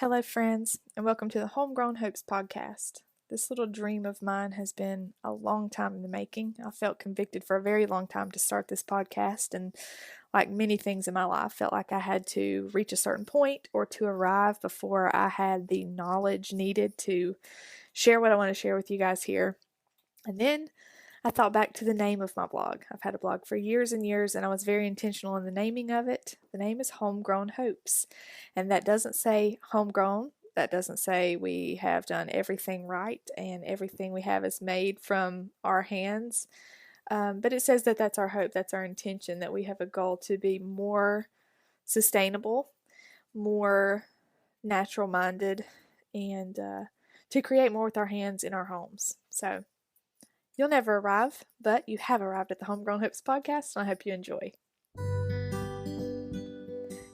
Hello, friends, and welcome to the Homegrown Hopes podcast. This little dream of mine has been a long time in the making. I felt convicted for a very long time to start this podcast, and like many things in my life, felt like I had to reach a certain point or to arrive before I had the knowledge needed to share what I want to share with you guys here. And then I thought back to the name of my blog. I've had a blog for years and years, and I was very intentional in the naming of it. The name is Homegrown Hopes, and that doesn't say homegrown. That doesn't say we have done everything right and everything we have is made from our hands. But it says that that's our hope, that's our intention, that we have a goal to be more sustainable, more natural-minded, and to create more with our hands in our homes. So you'll never arrive, but you have arrived at the Homegrown Hopes podcast, and I hope you enjoy.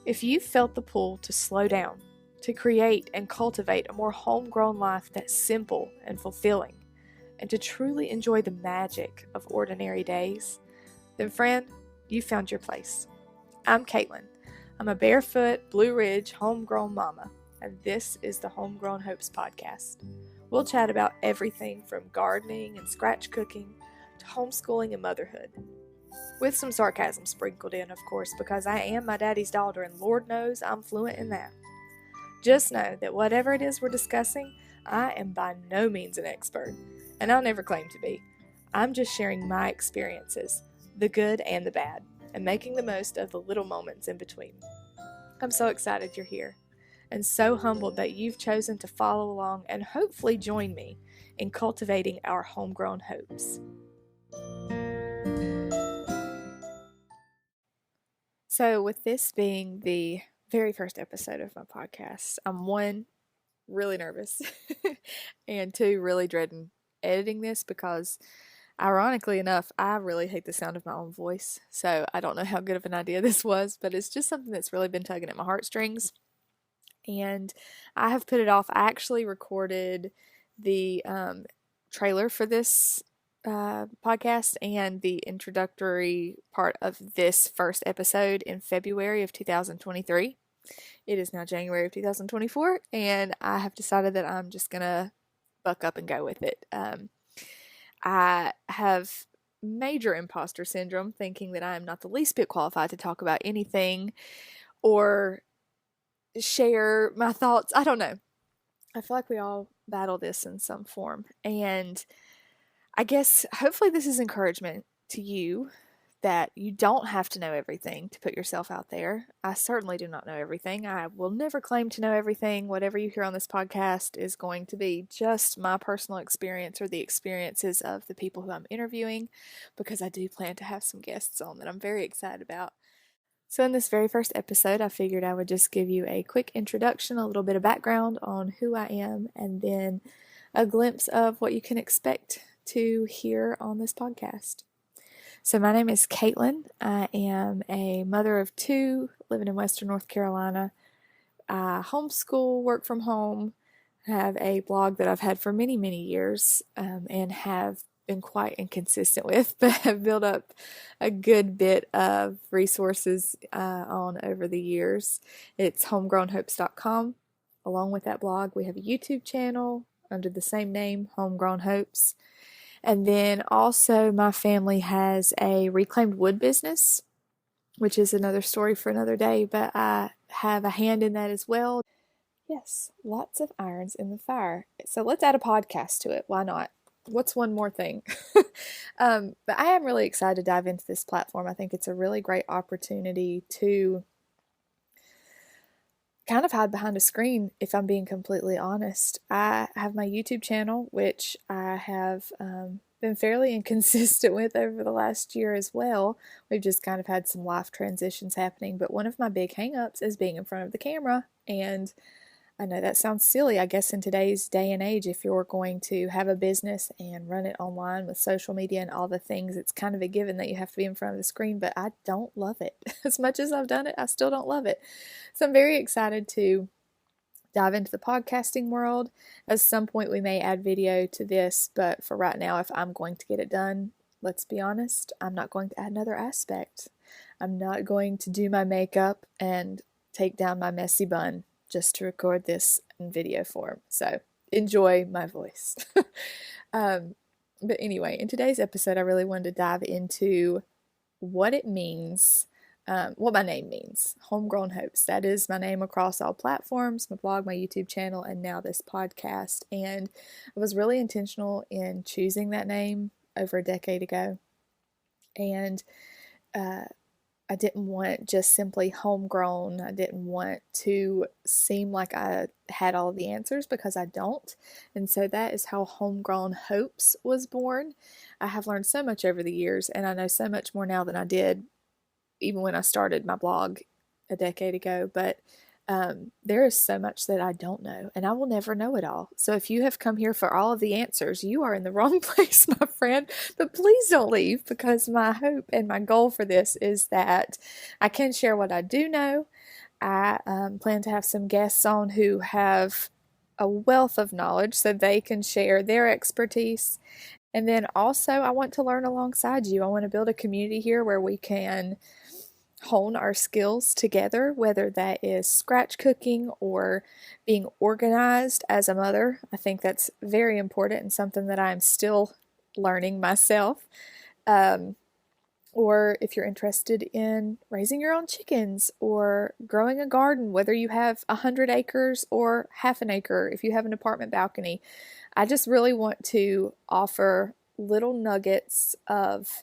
If you've felt the pull to slow down, to create and cultivate a more homegrown life that's simple and fulfilling, and to truly enjoy the magic of ordinary days, then friend, you found your place. I'm Caitlin. I'm a barefoot, Blue Ridge, homegrown mama, and this is the Homegrown Hopes podcast. We'll chat about everything from gardening and scratch cooking to homeschooling and motherhood. With some sarcasm sprinkled in, of course, because I am my daddy's daughter and Lord knows I'm fluent in that. Just know that whatever it is we're discussing, I am by no means an expert, and I'll never claim to be. I'm just sharing my experiences, the good and the bad, and making the most of the little moments in between. I'm so excited you're here, and so humbled that you've chosen to follow along and hopefully join me in cultivating our homegrown hopes. So with this being the very first episode of my podcast, I'm one, really nervous, and two, really dreading editing this because ironically enough, I really hate the sound of my own voice. So I don't know how good of an idea this was, but it's just something that's really been tugging at my heartstrings. And I have put it off. I actually recorded the trailer for this podcast and the introductory part of this first episode in February of 2023. It is now January of 2024, and I have decided that I'm just going to buck up and go with it. I have major imposter syndrome, thinking that I am not the least bit qualified to talk about anything or share my thoughts. I don't know. I feel like we all battle this in some form. And I guess hopefully this is encouragement to you that you don't have to know everything to put yourself out there. I certainly do not know everything. I will never claim to know everything. Whatever you hear on this podcast is going to be just my personal experience or the experiences of the people who I'm interviewing, because I do plan to have some guests on that I'm very excited about. So in this very first episode, I figured I would just give you a quick introduction, a little bit of background on who I am, and then a glimpse of what you can expect to hear on this podcast. So my name is Caitlin. I am a mother of two, living in Western North Carolina. I homeschool, work from home, have a blog that I've had for many, many years, and have been quite inconsistent with, but have built up a good bit of resources on over the years. It's homegrownhopes.com. Along with that blog, we have a YouTube channel under the same name, Homegrown Hopes. And then also my family has a reclaimed wood business, which is another story for another day, but I have a hand in that as well. Yes, lots of irons in the fire. So let's add a podcast to it. Why not? What's one more thing? But I am really excited to dive into this platform. I think it's a really great opportunity to kind of hide behind a screen, if I'm being completely honest. I have my YouTube channel, which I have been fairly inconsistent with over the last year as well. We've just kind of had some life transitions happening, but one of my big hang-ups is being in front of the camera, and I know that sounds silly. I guess in today's day and age, if you're going to have a business and run it online with social media and all the things, it's kind of a given that you have to be in front of the screen, but I don't love it. As much as I've done it, I still don't love it. So I'm very excited to dive into the podcasting world. At some point, we may add video to this, but for right now, if I'm going to get it done, let's be honest, I'm not going to add another aspect. I'm not going to do my makeup and take down my messy bun just to record this in video form. So enjoy my voice. But anyway, in today's episode, I really wanted to dive into what it means, what my name means, Homegrown Hopes. That is my name across all platforms, my blog, my YouTube channel, and now this podcast. And I was really intentional in choosing that name over a decade ago. And I didn't want just simply homegrown. I didn't want to seem like I had all the answers, because I don't. And so that is how Homegrown Hopes was born. I have learned so much over the years, and I know so much more now than I did even when I started my blog a decade ago. But there is so much that I don't know, and I will never know it all. So if you have come here for all of the answers, you are in the wrong place, my friend. But please don't leave, because my hope and my goal for this is that I can share what I do know. I plan to have some guests on who have a wealth of knowledge so they can share their expertise. And then also I want to learn alongside you. I want to build a community here where we can hone our skills together, whether that is scratch cooking or being organized as a mother. I think that's very important and something that I'm still learning myself. Or if you're interested in raising your own chickens or growing a garden, whether you have 100 acres or half an acre, if you have an apartment balcony. I just really want to offer little nuggets of,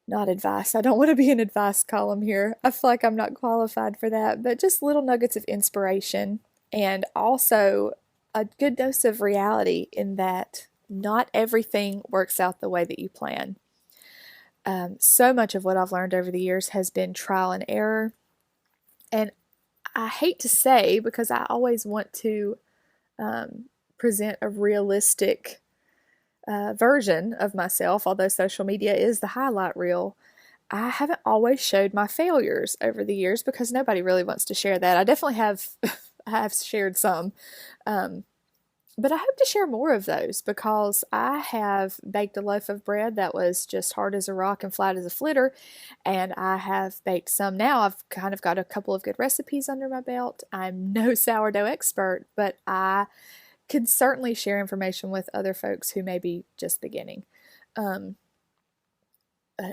not advice. I don't want to be an advice column here. I feel like I'm not qualified for that, but just little nuggets of inspiration, and also a good dose of reality in that not everything works out the way that you plan. So much of what I've learned over the years has been trial and error. And I hate to say, because I always want to present a realistic version of myself, although social media is the highlight reel, I haven't always showed my failures over the years, because nobody really wants to share that. I definitely have I have shared some, but I hope to share more of those, because I have baked a loaf of bread that was just hard as a rock and flat as a flitter, and I have baked some now. I've kind of got a couple of good recipes under my belt. I'm no sourdough expert, but I could certainly share information with other folks who may be just beginning.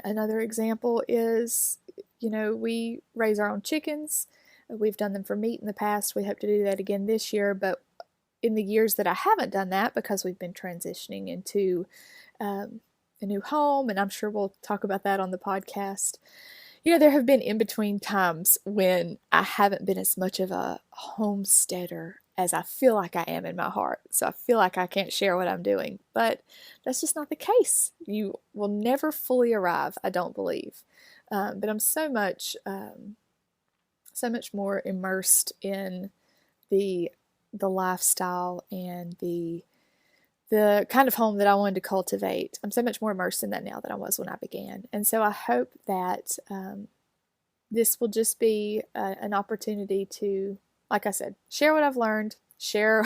Another example is, we raise our own chickens. We've done them for meat in the past. We hope to do that again this year. But in the years that I haven't done that, because we've been transitioning into a new home, and I'm sure we'll talk about that on the podcast, there have been in-between times when I haven't been as much of a homesteader as I feel like I am in my heart. So I feel like I can't share what I'm doing, but that's just not the case. You will never fully arrive, I don't believe. But I'm so much more immersed in the lifestyle and the kind of home that I wanted to cultivate. I'm so much more immersed in that now than I was when I began. And so I hope that this will just be an opportunity to, like I said, share what I've learned, share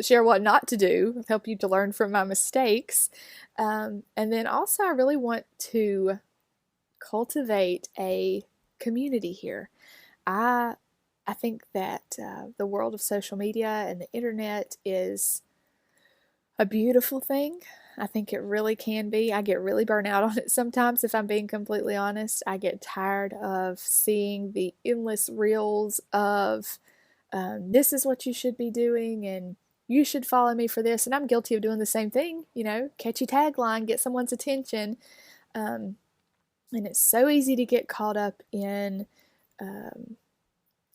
what not to do, help you to learn from my mistakes. And then also I really want to cultivate a community here. I think that the world of social media and the internet is a beautiful thing. I think it really can be. I get really burnt out on it sometimes, if I'm being completely honest. I get tired of seeing the endless reels of this is what you should be doing, and you should follow me for this. And I'm guilty of doing the same thing, catchy tagline, get someone's attention. And it's so easy to get caught up in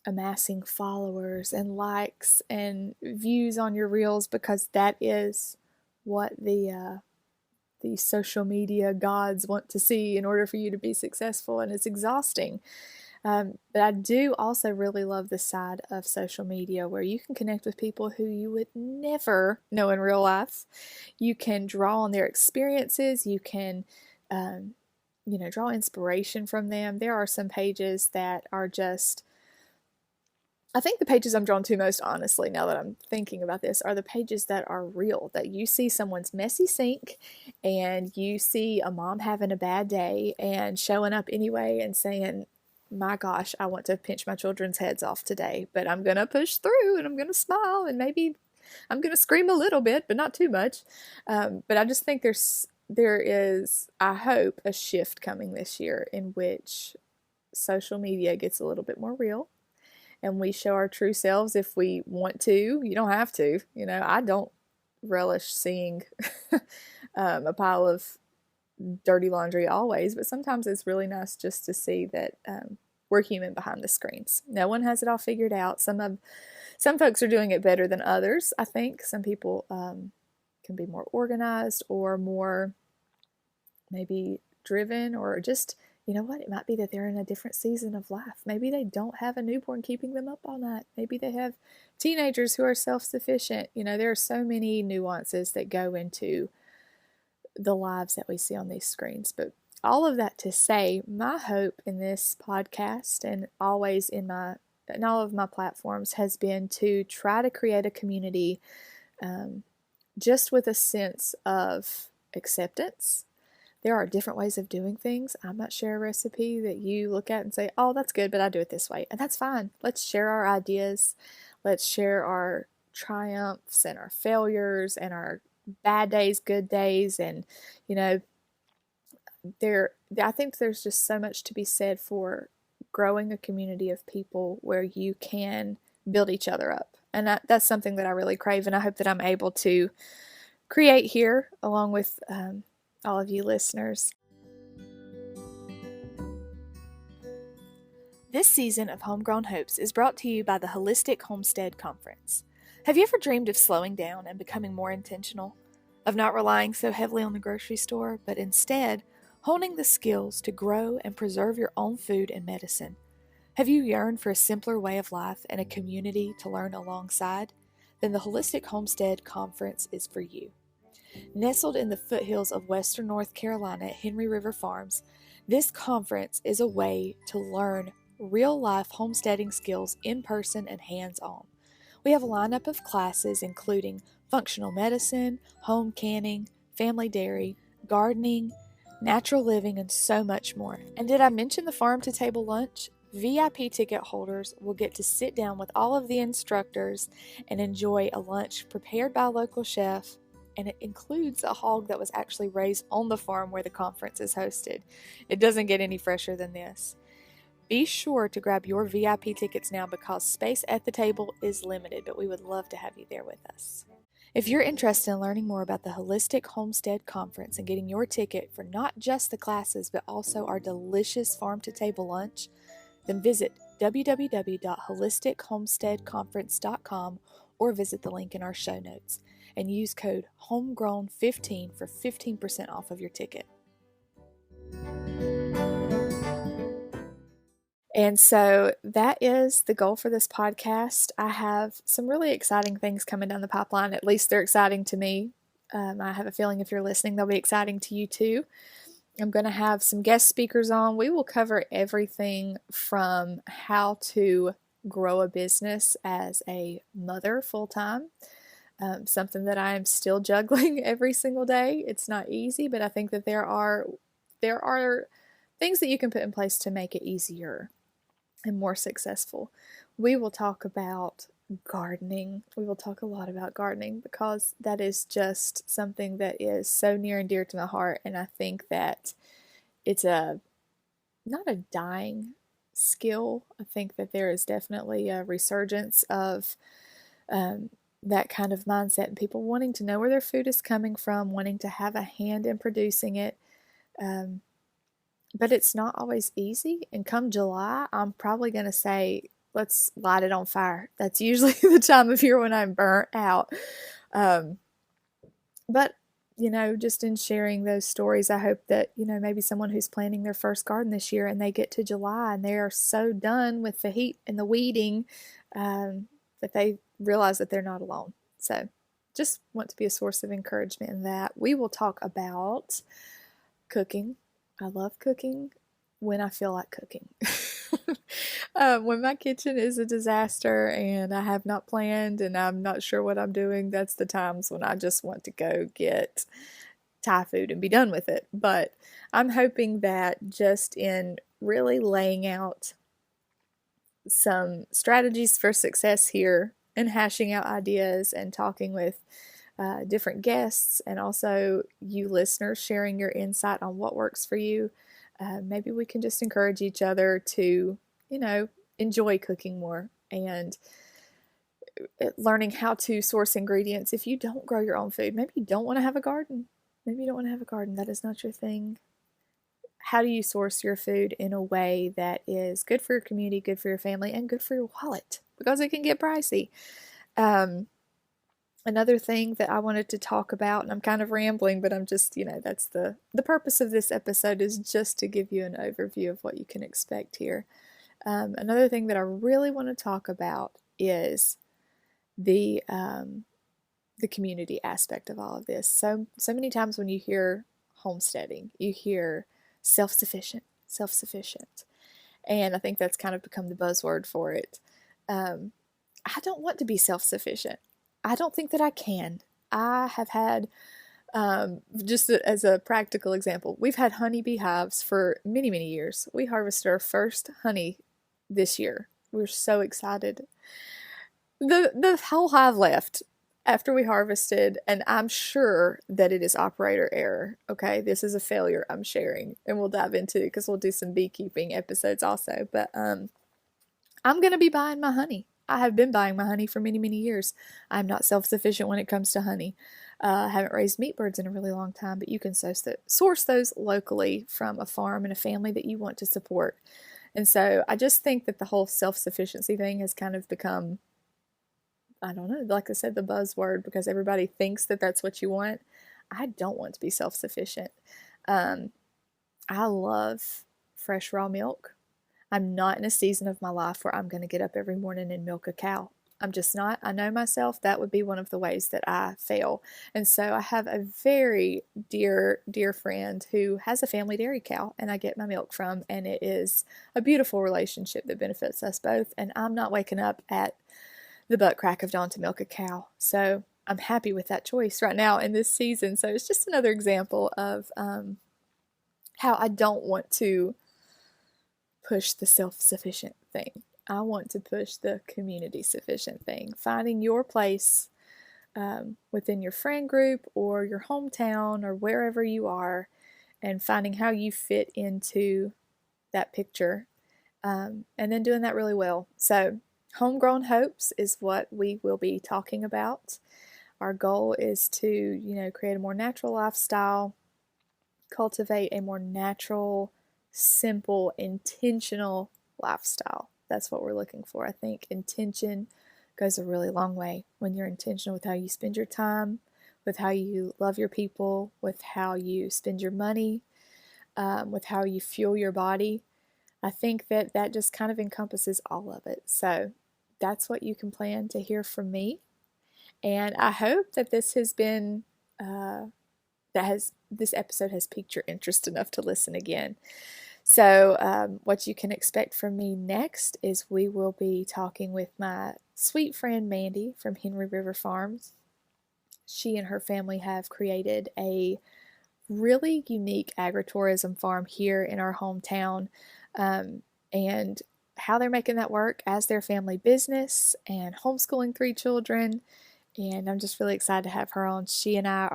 amassing followers and likes and views on your reels, because that is what the social media gods want to see in order for you to be successful, and it's exhausting. But I do also really love the side of social media where you can connect with people who you would never know in real life. You can draw on their experiences. You can, draw inspiration from them. There are some pages that are just, I think the pages I'm drawn to most, honestly, now that I'm thinking about this, are the pages that are real, that you see someone's messy sink and you see a mom having a bad day and showing up anyway and saying, my gosh, I want to pinch my children's heads off today, but I'm going to push through and I'm going to smile and maybe I'm going to scream a little bit, but not too much. But I just think there is, I hope, a shift coming this year in which social media gets a little bit more real and we show our true selves if we want to. You don't have to. I don't relish seeing a pile of dirty laundry always, but sometimes it's really nice just to see that we're human behind the screens. No one has it all figured out. Some folks are doing it better than others, I think. Some people can be more organized or more maybe driven, or just, it might be that they're in a different season of life. Maybe they don't have a newborn keeping them up all night. Maybe they have teenagers who are self-sufficient. There are so many nuances that go into the lives that we see on these screens. But all of that to say, my hope in this podcast and always in all of my platforms has been to try to create a community just with a sense of acceptance. There are different ways of doing things. I might share a recipe that you look at and say, oh, that's good, but I do it this way. And that's fine. Let's share our ideas. Let's share our triumphs and our failures and our bad days, good days. And, I think there's just so much to be said for growing a community of people where you can build each other up. And that's something that I really crave, and I hope that I'm able to create here along with all of you listeners. This season of Homegrown Hopes is brought to you by the Holistic Homestead Conference. Have you ever dreamed of slowing down and becoming more intentional? Of not relying so heavily on the grocery store, but instead honing the skills to grow and preserve your own food and medicine? Have you yearned for a simpler way of life and a community to learn alongside? Then the Holistic Homestead Conference is for you. Nestled in the foothills of western North Carolina at Henry River Farms, this conference is a way to learn real-life homesteading skills in person and hands-on. We have a lineup of classes including functional medicine, home canning, family dairy, gardening, natural living, and so much more. And did I mention the farm-to-table lunch? VIP ticket holders will get to sit down with all of the instructors and enjoy a lunch prepared by a local chef, and it includes a hog that was actually raised on the farm where the conference is hosted. It doesn't get any fresher than this. Be sure to grab your VIP tickets now because space at the table is limited, but we would love to have you there with us. If you're interested in learning more about the Holistic Homestead Conference and getting your ticket for not just the classes but also our delicious farm-to-table lunch, then visit www.holistichomesteadconference.com or visit the link in our show notes and use code HOMEGROWN15 for 15% off of your ticket. And so that is the goal for this podcast. I have some really exciting things coming down the pipeline. At least they're exciting to me. I have a feeling if you're listening, they'll be exciting to you too. I'm going to have some guest speakers on. We will cover everything from how to grow a business as a mother full-time, something that I am still juggling every single day. It's not easy, but I think that there are things that you can put in place to make it easier and more successful. We will talk about gardening. We will talk a lot about gardening because that is just something that is so near and dear to my heart, and I think that it's not a dying skill. I think that there is definitely a resurgence of that kind of mindset and people wanting to know where their food is coming from, wanting to have a hand in producing it. But it's not always easy. And come July, I'm probably going to say, let's light it on fire. That's usually the time of year when I'm burnt out. But, just in sharing those stories, I hope that, maybe someone who's planting their first garden this year and they get to July and they are so done with the heat and the weeding that they realize that they're not alone. So just want to be a source of encouragement in that. We will talk about cooking. I love cooking when I feel like cooking. When my kitchen is a disaster and I have not planned and I'm not sure what I'm doing, that's the times when I just want to go get Thai food and be done with it. But I'm hoping that just in really laying out some strategies for success here and hashing out ideas and talking with different guests, and also you listeners sharing your insight on what works for you. Maybe we can just encourage each other to, enjoy cooking more and learning how to source ingredients. If you don't grow your own food, maybe you don't want to have a garden. Maybe you don't want to have a garden. That is not your thing. How do you source your food in a way that is good for your community, good for your family, and good for your wallet? Because it can get pricey. Another thing that I wanted to talk about, and I'm kind of rambling, but I'm just, that's the purpose of this episode, is just to give you an overview of what you can expect here. Another thing that I really want to talk about is the community aspect of all of this. So many times when you hear homesteading, you hear self-sufficient, and I think that's kind of become the buzzword for it. I don't want to be self-sufficient. I don't think that I can. I have had, just as a practical example, we've had honeybee hives for many, many years. We harvested our first honey this year. We're so excited. The whole hive left after we harvested, and I'm sure that it is operator error. Okay, this is a failure I'm sharing, and we'll dive into it because we'll do some beekeeping episodes also. But I'm going to be buying my honey. I have been buying my honey for many, many years. I'm not self-sufficient when it comes to honey. I haven't raised meat birds in a really long time, but you can source those locally from a farm and a family that you want to support. And so I just think that the whole self-sufficiency thing has kind of become, I don't know, like I said, the buzzword, because everybody thinks that that's what you want. I don't want to be self-sufficient. I love fresh raw milk. I'm not in a season of my life where I'm going to get up every morning and milk a cow. I'm just not. I know myself. That would be one of the ways that I fail. And so I have a very dear, dear friend who has a family dairy cow, and I get my milk from, and it is a beautiful relationship that benefits us both. And I'm not waking up at the butt crack of dawn to milk a cow. So I'm happy with that choice right now in this season. So it's just another example of how I don't want to push the self-sufficient thing. I want to push the community sufficient thing. Finding your place within your friend group or your hometown or wherever you are, and finding how you fit into that picture, and then doing that really well. So Homegrown Hopes is what we will be talking about. Our goal is to, create a more natural lifestyle, cultivate a more natural, simple, intentional lifestyle. That's what we're looking for. I think intention goes a really long way when you're intentional with how you spend your time, with how you love your people, with how you spend your money, with how you fuel your body. I think that just kind of encompasses all of it. So that's what you can plan to hear from me. And I hope that this has been, this episode has piqued your interest enough to listen again. So what you can expect from me next is we will be talking with my sweet friend Mandy from Henry River Farms. She and her family have created a really unique agritourism farm here in our hometown, and how they're making that work as their family business and homeschooling 3 children. And I'm just really excited to have her on. She and I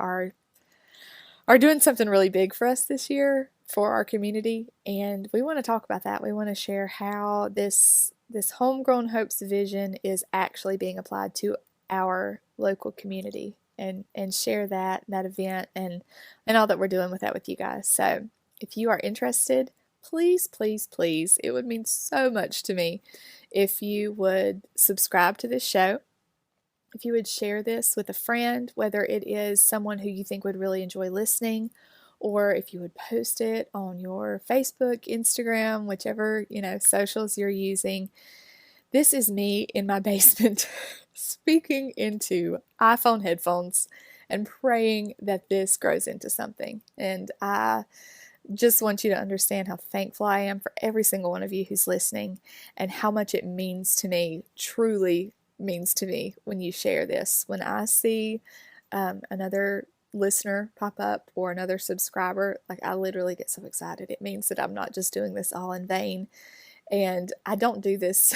are doing something really big for us this year for our community, and we want to talk about that. We want to share how this Homegrown Hopes vision is actually being applied to our local community, and share that event and all that we're doing with that with you guys. So if you are interested, please, please, please, it would mean so much to me if you would subscribe to this show. If you would share this with a friend, whether it is someone who you think would really enjoy listening, or if you would post it on your Facebook, Instagram, whichever, socials you're using. This is me in my basement speaking into iPhone headphones and praying that this grows into something. And I just want you to understand how thankful I am for every single one of you who's listening, and how much it means to me, truly means to me, when you share this. When I see another listener pop up or another subscriber, like, I literally get so excited. It means that I'm not just doing this all in vain. And I don't do this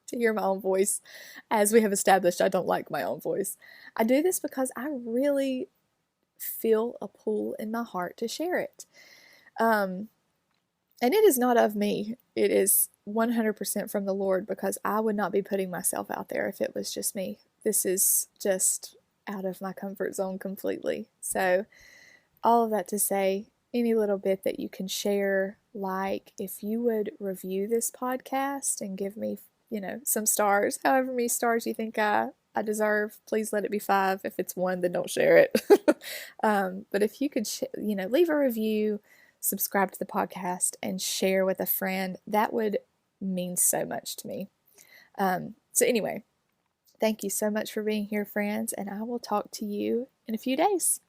to hear my own voice. As we have established, I don't like my own voice. I do this because I really feel a pull in my heart to share it. And it is not of me. It is 100% from the Lord, because I would not be putting myself out there if it was just me. This is just out of my comfort zone completely. So all of that to say, any little bit that you can share, like if you would review this podcast and give me, some stars, however many stars you think I deserve. Please let it be 5. If it's 1, then don't share it. But if you could, leave a review, subscribe to the podcast, and share with a friend, that would mean so much to me. So anyway, thank you so much for being here, friends, and I will talk to you in a few days.